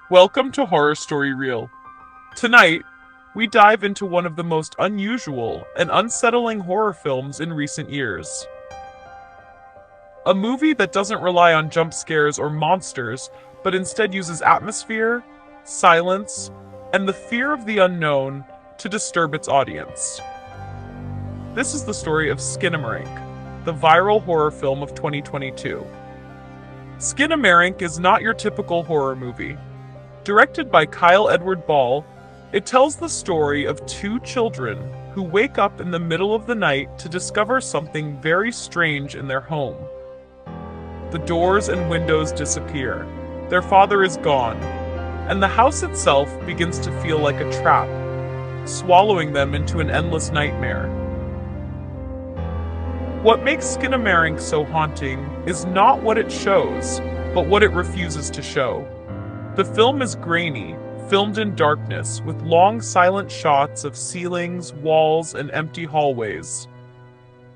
Welcome to Horror Story Reel. Tonight, we dive into one of the most unusual and unsettling horror films in recent years. A movie that doesn't rely on jump scares or monsters, but instead uses atmosphere, silence, and the fear of the unknown to disturb its audience. This is the story of Skinamarink, the viral horror film of 2022. Skinamarink is not your typical horror movie. Directed by Kyle Edward Ball, it tells the story of two children who wake up in the middle of the night to discover something very strange in their home. The doors and windows disappear, their father is gone, and the house itself begins to feel like a trap, swallowing them into an endless nightmare. What makes Skinamarink so haunting is not what it shows, but what it refuses to show. The film is grainy, filmed in darkness, with long silent shots of ceilings, walls, and empty hallways.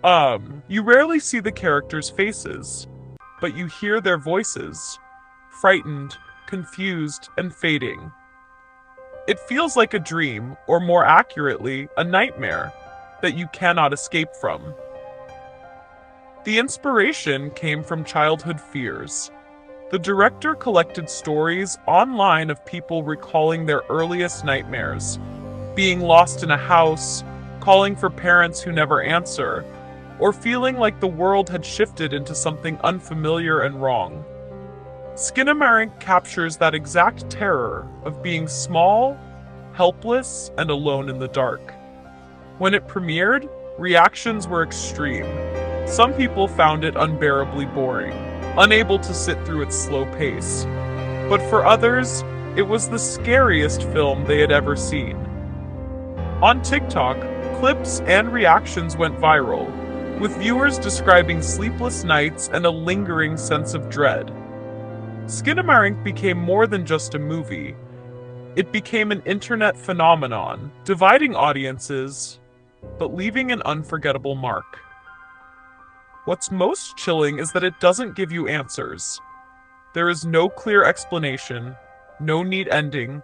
You rarely see the characters' faces, but you hear their voices, frightened, confused, and fading. It feels like a dream, or more accurately, a nightmare, that you cannot escape from. The inspiration came from childhood fears. The director collected stories online of people recalling their earliest nightmares, being lost in a house, calling for parents who never answer, or feeling like the world had shifted into something unfamiliar and wrong. Skinamarink captures that exact terror of being small, helpless, and alone in the dark. When it premiered, reactions were extreme. Some people found it unbearably boring, unable to sit through its slow pace. But for others, it was the scariest film they had ever seen. On TikTok, clips and reactions went viral, with viewers describing sleepless nights and a lingering sense of dread. Skinamarink became more than just a movie. It became an internet phenomenon, dividing audiences, but leaving an unforgettable mark. What's most chilling is that it doesn't give you answers. There is no clear explanation, no neat ending,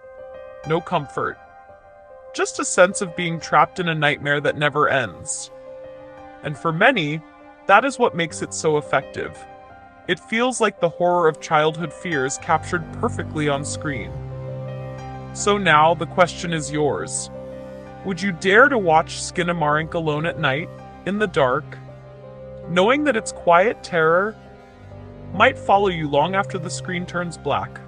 no comfort. Just a sense of being trapped in a nightmare that never ends. And for many, that is what makes it so effective. It feels like the horror of childhood fears captured perfectly on screen. So now the question is yours. Would you dare to watch Skinamarink alone at night, in the dark, knowing that its quiet terror might follow you long after the screen turns black?